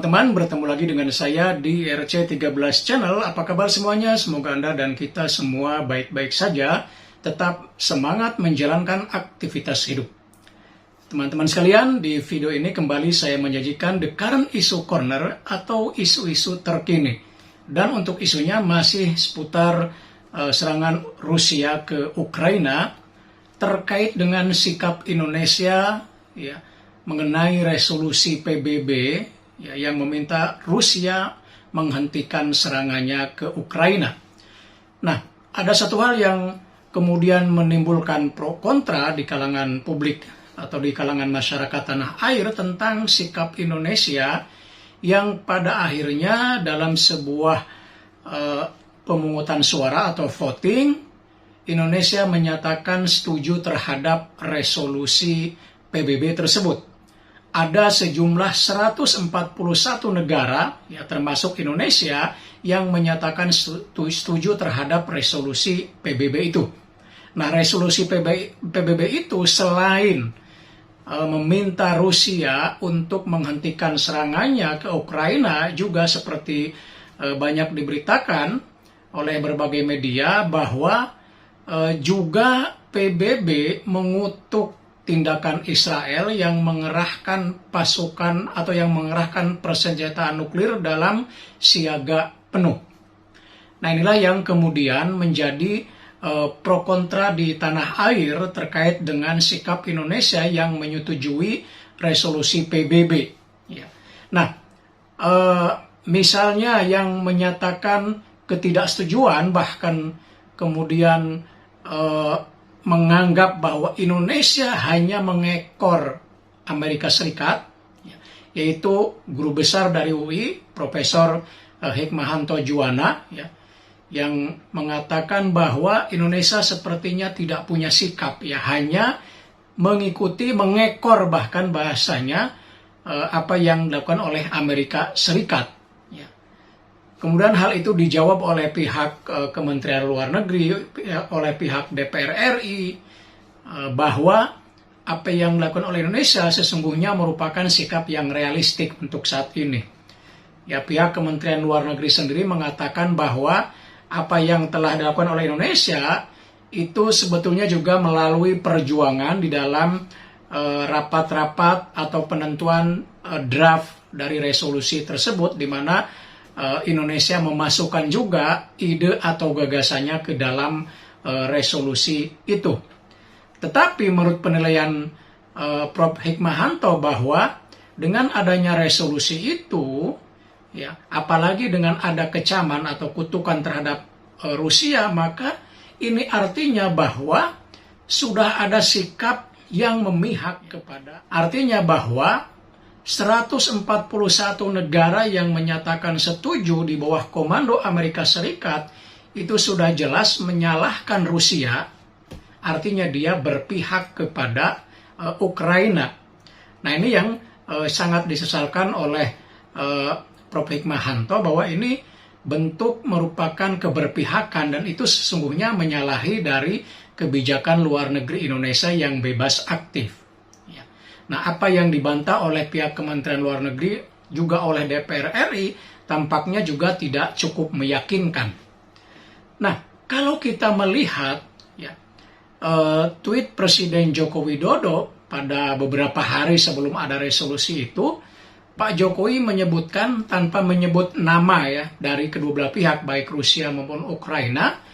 teman-teman, bertemu lagi dengan saya di RC13 Channel. Apa kabar semuanya? Semoga Anda dan kita semua baik-baik saja, tetap semangat menjalankan aktivitas hidup. Teman-teman sekalian, di video ini kembali saya menyajikan The Current Issue Corner atau isu-isu terkini. Dan untuk isunya masih seputar serangan Rusia ke Ukraina terkait dengan sikap Indonesia ya, mengenai resolusi PBB ya, yang meminta Rusia menghentikan serangannya ke Ukraina. Nah, ada satu hal yang kemudian menimbulkan pro kontra di kalangan publik atau di kalangan masyarakat tanah air tentang sikap Indonesia yang pada akhirnya dalam sebuah pemungutan suara atau voting, Indonesia menyatakan setuju terhadap resolusi PBB tersebut. Ada sejumlah 141 negara, ya, termasuk Indonesia, yang menyatakan setuju terhadap resolusi PBB itu. Nah, resolusi PBB itu selain meminta Rusia untuk menghentikan serangannya ke Ukraina, juga seperti banyak diberitakan oleh berbagai media bahwa juga PBB mengutuk tindakan Israel yang mengerahkan pasukan atau yang mengerahkan persenjataan nuklir dalam siaga penuh. Nah, inilah yang kemudian menjadi pro kontra di tanah air terkait dengan sikap Indonesia yang menyetujui resolusi PBB. Ya. Nah, misalnya yang menyatakan ketidaksetujuan bahkan kemudian menganggap bahwa Indonesia hanya mengekor Amerika Serikat, yaitu guru besar dari UI, Profesor Hikmahanto Juwana, ya, yang mengatakan bahwa Indonesia sepertinya tidak punya sikap, ya, hanya mengikuti, mengekor bahkan bahasanya apa yang dilakukan oleh Amerika Serikat. Kemudian hal itu dijawab oleh pihak Kementerian Luar Negeri, oleh pihak DPR RI, bahwa apa yang dilakukan oleh Indonesia sesungguhnya merupakan sikap yang realistik untuk saat ini. Ya, pihak Kementerian Luar Negeri sendiri mengatakan bahwa apa yang telah dilakukan oleh Indonesia itu sebetulnya juga melalui perjuangan di dalam rapat-rapat atau penentuan draft dari resolusi tersebut, di mana Indonesia memasukkan juga ide atau gagasannya ke dalam resolusi itu. Tetapi menurut penilaian Prof. Hikmahanto bahwa dengan adanya resolusi itu, ya, apalagi dengan ada kecaman atau kutukan terhadap Rusia, maka ini artinya bahwa sudah ada sikap yang memihak kepada, artinya bahwa 141 negara yang menyatakan setuju di bawah komando Amerika Serikat itu sudah jelas menyalahkan Rusia, artinya dia berpihak kepada Ukraina. Nah, ini yang sangat disesalkan oleh Prof. Hikmahanto, bahwa ini bentuk merupakan keberpihakan dan itu sesungguhnya menyalahi dari kebijakan luar negeri Indonesia yang bebas aktif. Nah, apa yang dibantah oleh pihak Kementerian Luar Negeri juga oleh DPR RI tampaknya juga tidak cukup meyakinkan. Nah, kalau kita melihat ya, tweet Presiden Joko Widodo pada beberapa hari sebelum ada resolusi itu, Pak Jokowi menyebutkan tanpa menyebut nama ya dari kedua belah pihak baik Rusia maupun Ukraina,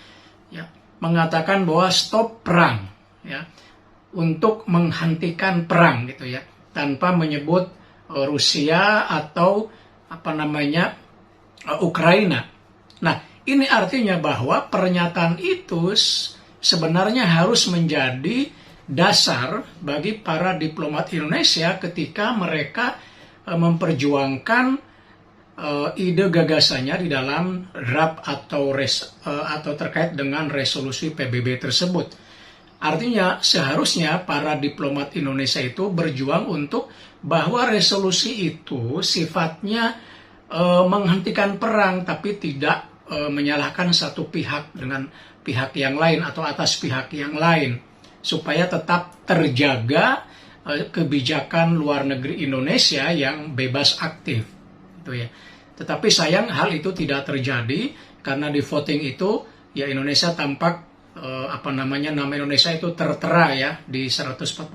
ya, mengatakan bahwa stop perang, ya, untuk menghentikan perang gitu ya, tanpa menyebut Rusia atau Ukraina. Nah, ini artinya bahwa pernyataan itu sebenarnya harus menjadi dasar bagi para diplomat Indonesia ketika mereka memperjuangkan ide gagasannya di dalam draft atau terkait dengan resolusi PBB tersebut. Artinya seharusnya para diplomat Indonesia itu berjuang untuk bahwa resolusi itu sifatnya menghentikan perang tapi tidak menyalahkan satu pihak dengan pihak yang lain atau atas pihak yang lain, supaya tetap terjaga kebijakan luar negeri Indonesia yang bebas aktif. gitu ya. Tetapi sayang hal itu tidak terjadi karena di voting itu ya Indonesia tampak nama Indonesia itu tertera ya di 141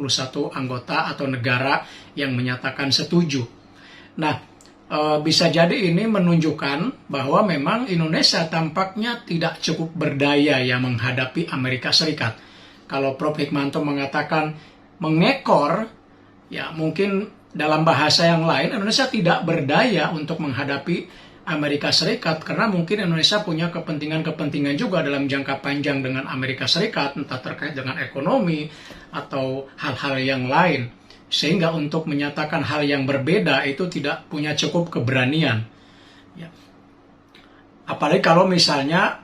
anggota atau negara yang menyatakan setuju. Nah, bisa jadi ini menunjukkan bahwa memang Indonesia tampaknya tidak cukup berdaya ya menghadapi Amerika Serikat. Kalau Prof. Hikmanto mengatakan mengekor, ya mungkin dalam bahasa yang lain Indonesia tidak berdaya untuk menghadapi Amerika Serikat karena mungkin Indonesia punya kepentingan-kepentingan juga dalam jangka panjang dengan Amerika Serikat, entah terkait dengan ekonomi atau hal-hal yang lain. Sehingga untuk menyatakan hal yang berbeda itu tidak punya cukup keberanian. Ya. Apalagi kalau misalnya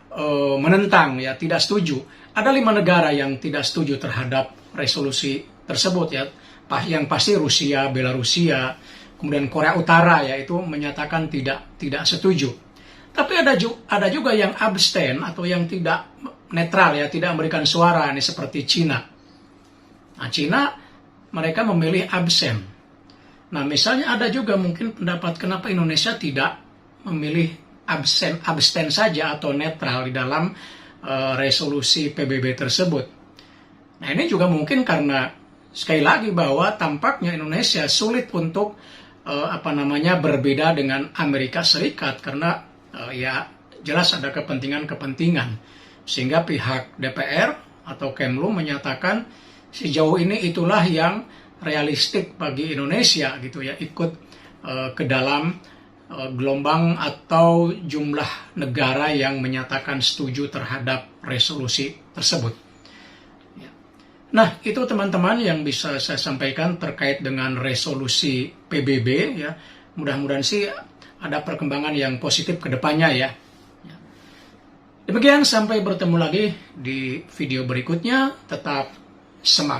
menentang, ya tidak setuju. Ada 5 negara yang tidak setuju terhadap resolusi tersebut ya. Yang pasti Rusia, Belarusia, kemudian Korea Utara ya itu menyatakan tidak setuju. Tapi ada juga yang abstain atau yang tidak netral ya, tidak memberikan suara ini seperti Cina. Nah, Cina mereka memilih absen. Nah, misalnya ada juga mungkin pendapat kenapa Indonesia tidak memilih abstain saja atau netral di dalam resolusi PBB tersebut. Nah, ini juga mungkin karena sekali lagi bahwa tampaknya Indonesia sulit untuk berbeda dengan Amerika Serikat karena ya jelas ada kepentingan-kepentingan sehingga pihak DPR atau Kemlu menyatakan sejauh ini itulah yang realistik bagi Indonesia gitu ya, ikut ke dalam gelombang atau jumlah negara yang menyatakan setuju terhadap resolusi tersebut. Nah, itu teman-teman yang bisa saya sampaikan terkait dengan resolusi PBB ya. Mudah-mudahan sih ada perkembangan yang positif ke depannya ya. Demikian, sampai bertemu lagi di video berikutnya. Tetap semangat.